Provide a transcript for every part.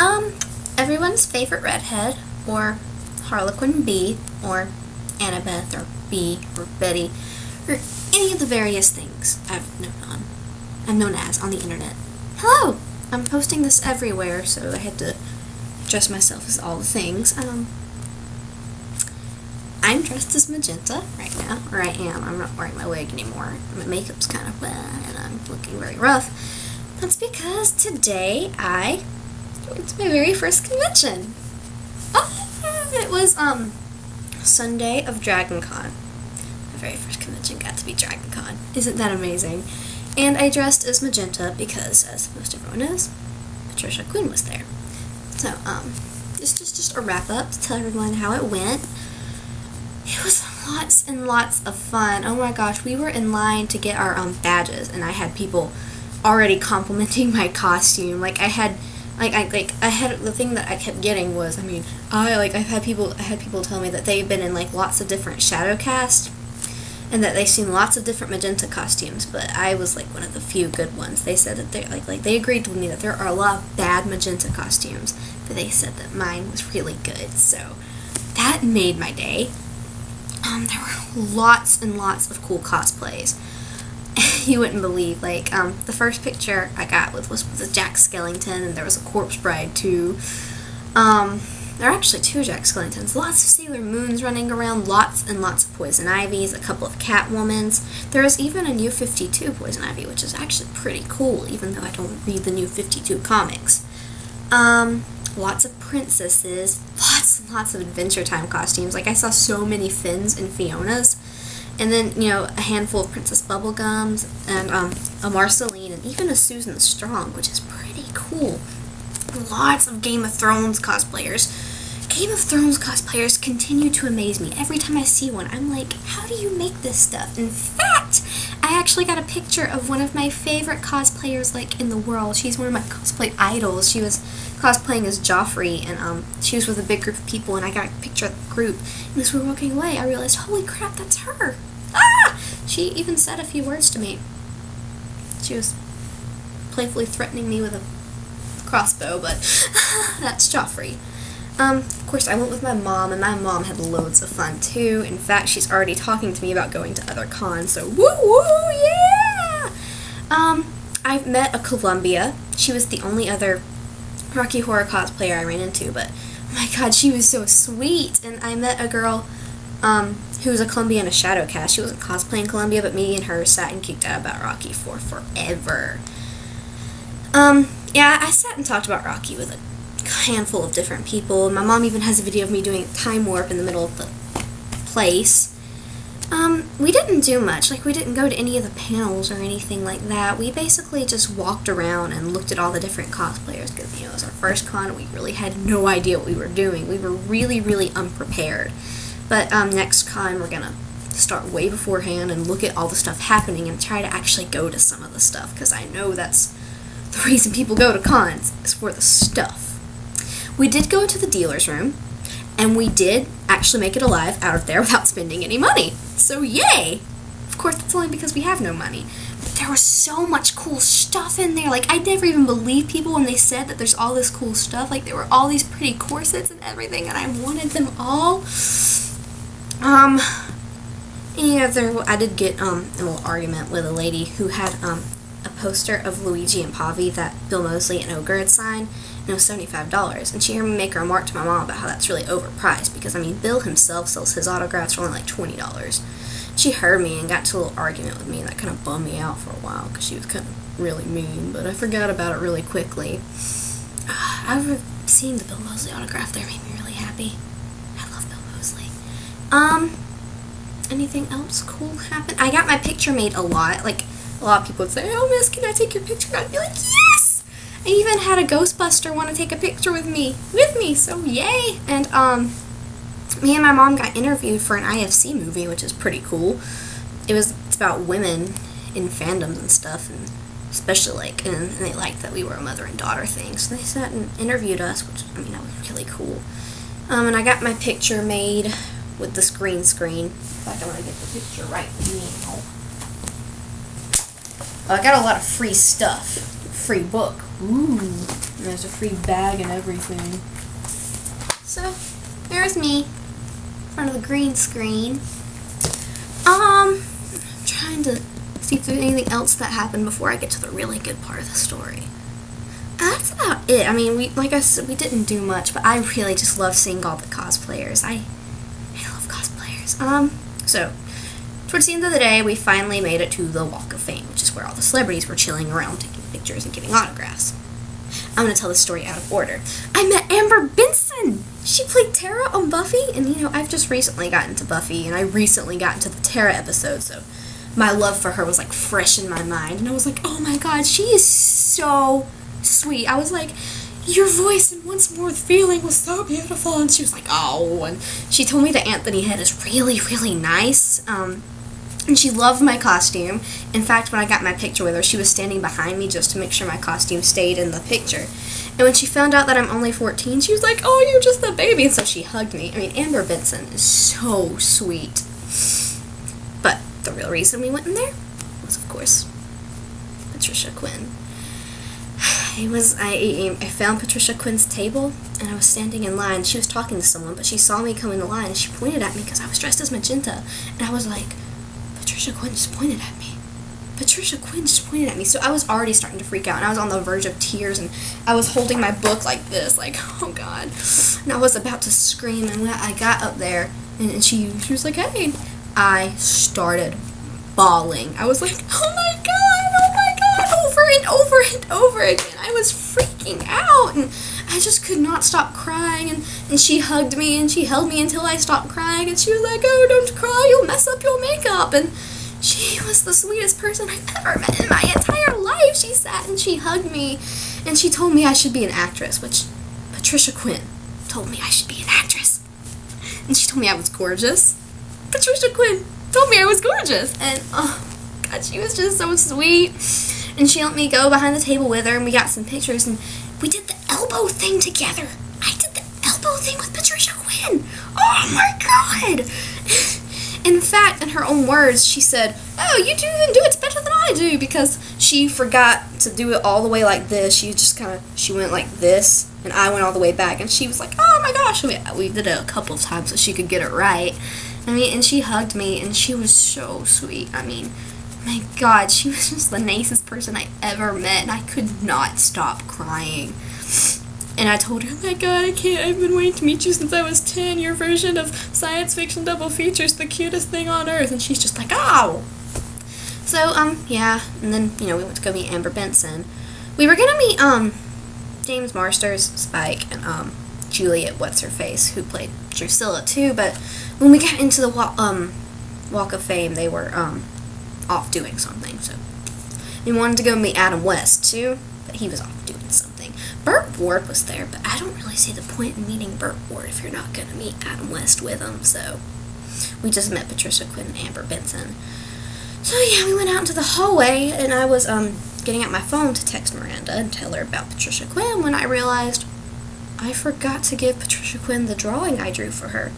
Um, Everyone's favorite redhead, or Harlequin B, or Annabeth, or B, or Betty, or any of the various things I'm known as on the internet. Hello! I'm posting this everywhere, so I had to dress myself as all the things. I'm dressed as Magenta right now, or I am. I'm not wearing my wig anymore. My makeup's kind of bad, and I'm looking very rough. That's because today it's my very first convention. It was, Sunday of Dragon Con. My very first convention got to be Dragon Con. Isn't that amazing? And I dressed as Magenta because, as most everyone knows, Pat Quinn was there. So, it's just a wrap-up to tell everyone how it went. It was lots and lots of fun. Oh my gosh, we were in line to get our badges, and I had people already complimenting my costume. Like I had the thing that I kept getting was, I've had people tell me that they've been in like lots of different shadow cast, and that they've seen lots of different Magenta costumes, but I was like one of the few good ones. They said that they agreed with me that there are a lot of bad Magenta costumes, but they said that mine was really good. So that made my day. There were lots and lots of cool cosplays. You wouldn't believe, the first picture I got was with a Jack Skellington, and there was a Corpse Bride too. There are actually two Jack Skellingtons, lots of Sailor Moons running around, lots and lots of Poison Ivies, a couple of Catwomans. There is even a New 52 Poison Ivy, which is actually pretty cool, even though I don't read the New 52 comics. Lots of princesses, lots and lots of Adventure Time costumes. Like, I saw so many Finns and Fionas. And then, a handful of Princess Bubblegums, and a Marceline, and even a Susan Strong, which is pretty cool. Lots of Game of Thrones cosplayers. Game of Thrones cosplayers continue to amaze me. Every time I see one, I'm like, how do you make this stuff? In fact, I actually got a picture of one of my favorite cosplayers, in the world. She's one of my cosplay idols. She was cosplaying as Joffrey, and she was with a big group of people, and I got a picture of the group. And as we were walking away, I realized, holy crap, that's her! Ah! She even said a few words to me. She was playfully threatening me with a crossbow, but that's Joffrey. Of course, I went with my mom, and my mom had loads of fun, too. In fact, she's already talking to me about going to other cons, so woo-woo, yeah! I've met a Columbia. She was the only other Rocky Horror cosplayer I ran into, but oh my god, she was so sweet. And I met a girl who was a Columbia in a shadow cast. She wasn't cosplaying Columbia, but me and her sat and geeked out about Rocky for forever. Yeah, I sat and talked about Rocky with a handful of different people. My mom even has a video of me doing time warp in the middle of the place. We didn't do much. We didn't go to any of the panels or anything like that. We basically just walked around and looked at all the different cosplayers, because, it was our first con. We really had no idea what we were doing. We were really, really unprepared. But, next con, we're gonna start way beforehand and look at all the stuff happening and try to actually go to some of the stuff, because I know that's the reason people go to cons, is for the stuff. We did go to the dealer's room, and we did actually make it alive out of there without spending any money. So yay! Of course, that's only because we have no money. But there was so much cool stuff in there. I never even believed people when they said that there's all this cool stuff. There were all these pretty corsets and everything, and I wanted them all. I did get a little argument with a lady who had a poster of Luigi and Pavi that Bill Moseley and Ogre had signed, and it was $75. And she heard me make a remark to my mom about how that's really overpriced, because, Bill himself sells his autographs for only $20. She heard me and got into a little argument with me, and that kind of bummed me out for a while, because she was kind of really mean, but I forgot about it really quickly. Seeing the Bill Moseley autograph there made me really happy. I love Bill Moseley. Anything else cool happen? I got my picture made a lot. A lot of people would say, oh, miss, can I take your picture? I'd be like, yes! I even had a Ghostbuster want to take a picture with me, so yay! And, me and my mom got interviewed for an IFC movie, which is pretty cool. It's about women in fandoms and stuff, and especially, and they liked that we were a mother and daughter thing, so they sat and interviewed us, which, that was really cool. And I got my picture made with this green screen. In fact, I want to get the picture right now. I got a lot of free stuff. Free book. Ooh. And there's a free bag and everything. So, there's me in front of the green screen. I'm trying to see if there's anything else that happened before I get to the really good part of the story. That's about it. I mean, like I said, we didn't do much, but I really just love seeing all the cosplayers. I love cosplayers. So, towards the end of the day, we finally made it to the Walk of Fame, which is where all the celebrities were chilling around, taking pictures and giving autographs. I'm going to tell the story out of order. I met Amber Benson! She played Tara on Buffy, and I've just recently gotten to Buffy, and I recently got into the Tara episode, so my love for her was like fresh in my mind, and I was like, oh my god, she is so sweet. I was like, your voice and Once More Feeling was so beautiful, and she was like, oh, and she told me that Anthony Head is really, really nice, and she loved my costume. In fact, when I got my picture with her, she was standing behind me just to make sure my costume stayed in the picture. And when she found out that I'm only 14, she was like, oh, you're just a baby. And so she hugged me. I mean, Amber Benson is so sweet. But the real reason we went in there was, of course, Patricia Quinn. I found Patricia Quinn's table, and I was standing in line. She was talking to someone, but she saw me come in the line, and she pointed at me because I was dressed as Magenta. And I was like, Patricia Quinn just pointed at me. Patricia Quinn just pointed at me. So I was already starting to freak out, and I was on the verge of tears, and I was holding my book like this, like, oh god. And I was about to scream, and when I got up there, and she was like, hey. And I started bawling. I was like, oh my god, over and over and over again. I was freaking out, and I just could not stop crying, and she hugged me, and she held me until I stopped crying, and she was like, oh, don't cry, you'll mess up your makeup, and she was the sweetest person I've ever met in my entire life. She sat and she hugged me, and she told me I should be an actress, which Patricia Quinn told me I should be an actress, and she told me I was gorgeous. Patricia Quinn told me I was gorgeous, and oh god, she was just so sweet. And she let me go behind the table with her, and we got some pictures, and we did the elbow thing together. I did the elbow thing with Patricia Quinn. Oh my god! In fact, in her own words, she said, oh, you do even do it better than I do, because she forgot to do it all the way like this. She went like this, and I went all the way back, and she was like, oh my gosh. We did it a couple of times so she could get it right. And she hugged me, and she was so sweet. My god, she was just the nicest person I ever met, and I could not stop crying. And I told her, oh my god, I can't, I've been waiting to meet you since I was 10. Your version of science fiction double feature's the cutest thing on earth. And she's just like, oh! So, yeah, and then, we went to go meet Amber Benson. We were gonna meet, James Marsters, Spike, and, Juliet What's-Her-Face, who played Drusilla, too, but when we got into the Walk of Fame, they were, off doing something, so we wanted to go meet Adam West too, but he was off doing something. Burt Ward was there, but I don't really see the point in meeting Burt Ward if you're not going to meet Adam West with him, so we just met Patricia Quinn and Amber Benson. So yeah, we went out into the hallway, and I was getting out my phone to text Miranda and tell her about Patricia Quinn when I realized I forgot to give Patricia Quinn the drawing I drew for her.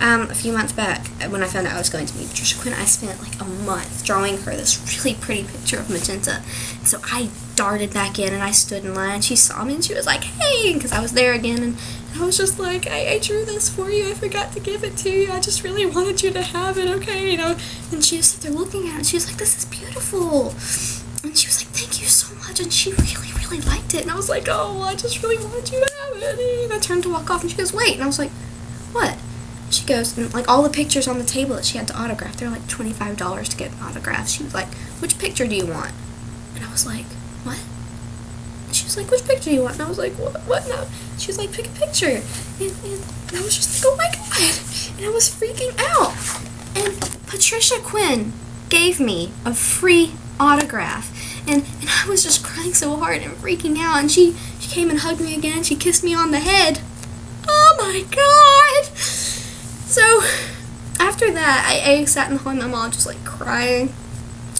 A few months back, when I found out I was going to meet Patricia Quinn, I spent like a month drawing her this really pretty picture of Magenta. So I darted back in, and I stood in line, and she saw me, and she was like, hey, because I was there again, and I was just like, I drew this for you, I forgot to give it to you, I just really wanted you to have it, okay, and she was sitting there looking at it, and she was like, this is beautiful, and she was like, thank you so much, and she really, really liked it, and I was like, oh, I just really wanted you to have it, and I turned to walk off, and she goes, wait, and I was like, what? She goes, and like all the pictures on the table that she had to autograph, they're like $25 to get autographed. She was like, which picture do you want? And I was like, what? And she was like, which picture do you want? And I was like, what now? She was like, pick a picture. And I was just like, oh my god. And I was freaking out. And Patricia Quinn gave me a free autograph. And I was just crying so hard and freaking out. And she came and hugged me again. She kissed me on the head. Oh my god. So, after that, I sat in the hall with my mom just, like, crying.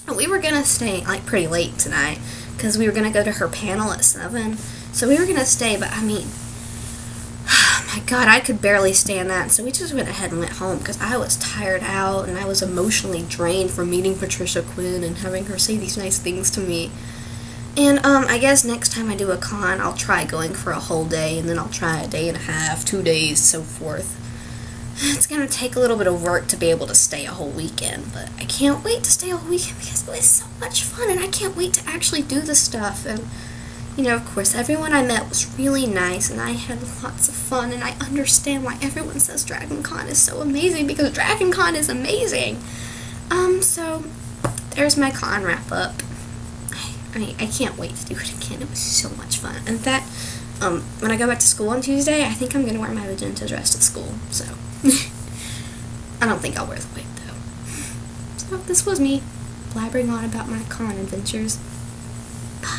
And we were gonna stay, like, pretty late tonight, because we were gonna go to her panel at 7. So we were gonna stay, but, my god, I could barely stand that. So we just went ahead and went home, because I was tired out, and I was emotionally drained from meeting Patricia Quinn and having her say these nice things to me. And I guess next time I do a con, I'll try going for a whole day, and then I'll try a day and a half, 2 days, so forth. It's gonna take a little bit of work to be able to stay a whole weekend, but I can't wait to stay a whole weekend because it was so much fun, and I can't wait to actually do the stuff. And of course, everyone I met was really nice, and I had lots of fun, and I understand why everyone says Dragon Con is so amazing, because Dragon Con is amazing. So there's my con wrap up. I can't wait to do it again. It was so much fun. In fact, when I go back to school on Tuesday, I think I'm going to wear my magenta dress to school, so I don't think I'll wear the wig, though. So this was me blabbering on about my con adventures. Bye.